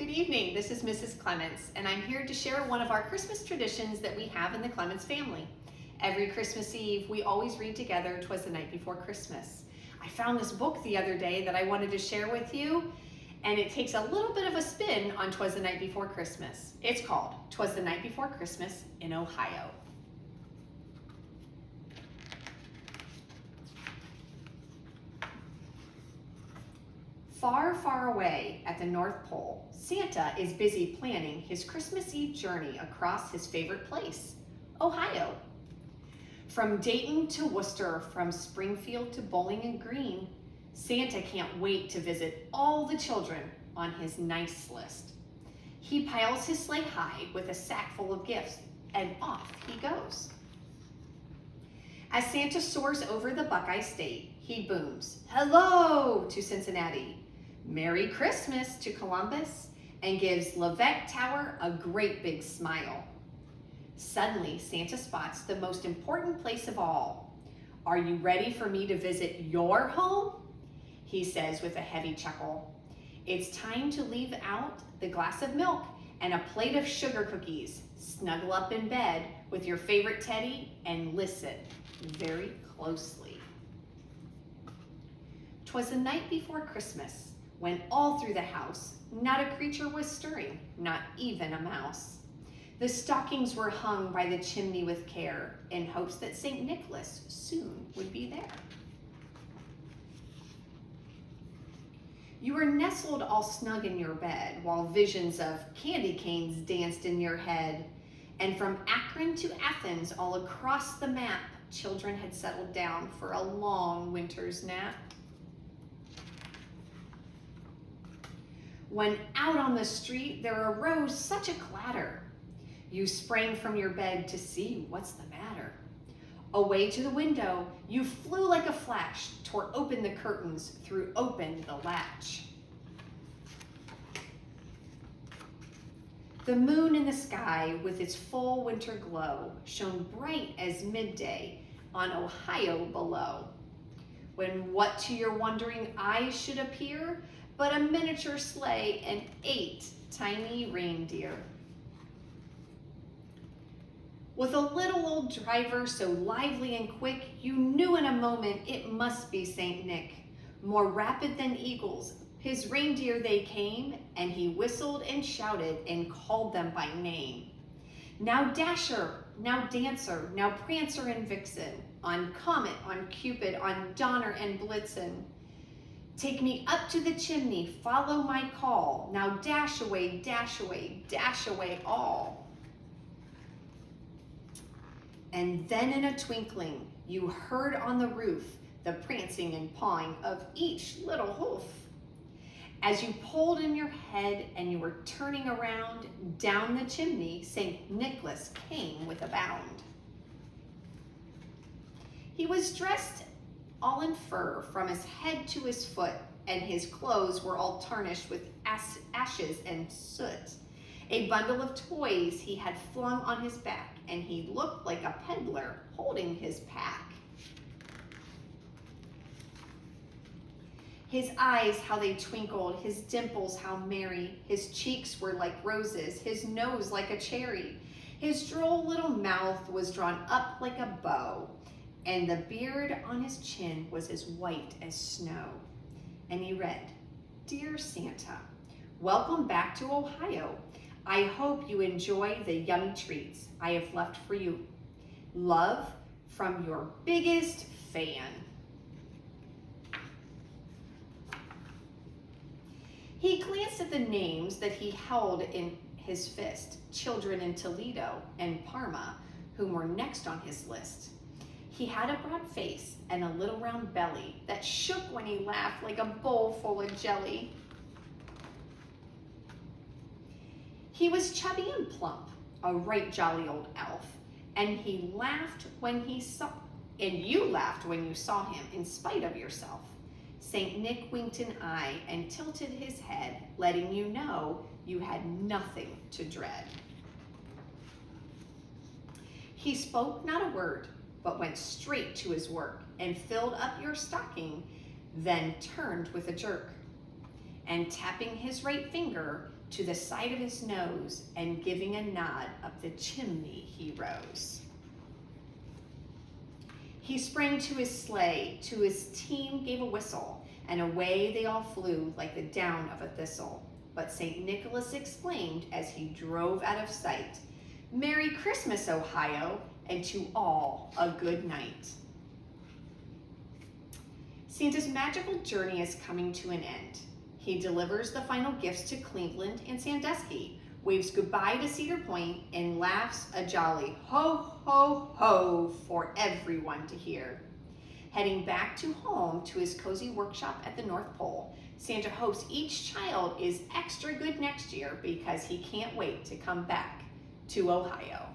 Good evening, this is Mrs. Clements, and I'm here to share one of our Christmas traditions that we have in the Clements family. Every Christmas Eve, we always read together "'Twas the Night Before Christmas." I found this book the other day that I wanted to share with you, and it takes a little bit of a spin on "'Twas the Night Before Christmas." It's called "'Twas the Night Before Christmas in Ohio." Far, far away at the North Pole, Santa is busy planning his Christmas Eve journey across his favorite place, Ohio. From Dayton to Worcester, from Springfield to Bowling Green, Santa can't wait to visit all the children on his nice list. He piles his sleigh high with a sack full of gifts, and off he goes. As Santa soars over the Buckeye State, he booms, "Hello" to Cincinnati, "Merry Christmas" to Columbus, and gives Leveque Tower a great big smile. Suddenly, Santa spots the most important place of all. "Are you ready for me to visit your home?" he says with a heavy chuckle. It's time to leave out the glass of milk and a plate of sugar cookies. Snuggle up in bed with your favorite teddy and listen very closely. 'Twas the night before Christmas, when all through the house not a creature was stirring, not even a mouse. The stockings were hung by the chimney with care, in hopes that St. Nicholas soon would be there. You were nestled all snug in your bed, while visions of candy canes danced in your head. And from Akron to Athens, all across the map, children had settled down for a long winter's nap. When out on the street there arose such a clatter, you sprang from your bed to see what's the matter. Away to the window, you flew like a flash, tore open the curtains, threw open the latch. The moon in the sky, with its full winter glow, shone bright as midday on Ohio below. When what to your wondering eyes should appear but a miniature sleigh and 8 tiny reindeer. With a little old driver so lively and quick, you knew in a moment it must be Saint Nick. More rapid than eagles, his reindeer they came, and he whistled and shouted and called them by name. Now Dasher, now Dancer, now Prancer and Vixen, on Comet, on Cupid, on Donner and Blitzen. Take me up to the chimney, follow my call. Now dash away, dash away, dash away all. And then in a twinkling, you heard on the roof the prancing and pawing of each little hoof. As you pulled in your head and you were turning around, down the chimney, St. Nicholas came with a bound. He was dressed all in fur from his head to his foot, and his clothes were all tarnished with ashes and soot. A bundle of toys he had flung on his back, and he looked like a peddler holding his pack. His eyes, how they twinkled, his dimples, how merry. His cheeks were like roses, his nose like a cherry. His droll little mouth was drawn up like a bow, and the beard on his chin was as white as snow. And he read, "Dear Santa, welcome back to Ohio. I hope you enjoy the yummy treats I have left for you. Love from your biggest fan." He glanced at the names that he held in his fist, children in Toledo and Parma, whom were next on his list. He had a broad face and a little round belly that shook when he laughed like a bowl full of jelly. He was chubby and plump, a right jolly old elf, and you laughed when you saw him in spite of yourself. Saint Nick winked an eye and tilted his head, letting you know you had nothing to dread. He spoke not a word, but went straight to his work and filled up your stocking, then turned with a jerk. And tapping his right finger, to the side of his nose, and giving a nod up the chimney he rose. He sprang to his sleigh, to his team gave a whistle, and away they all flew like the down of a thistle. But St. Nicholas exclaimed as he drove out of sight, "Merry Christmas, Ohio, and to all a good night." Santa's magical journey is coming to an end. He delivers the final gifts to Cleveland and Sandusky, waves goodbye to Cedar Point, and laughs a jolly ho, ho, ho for everyone to hear. Heading back to home to his cozy workshop at the North Pole, Santa hopes each child is extra good next year because he can't wait to come back to Ohio.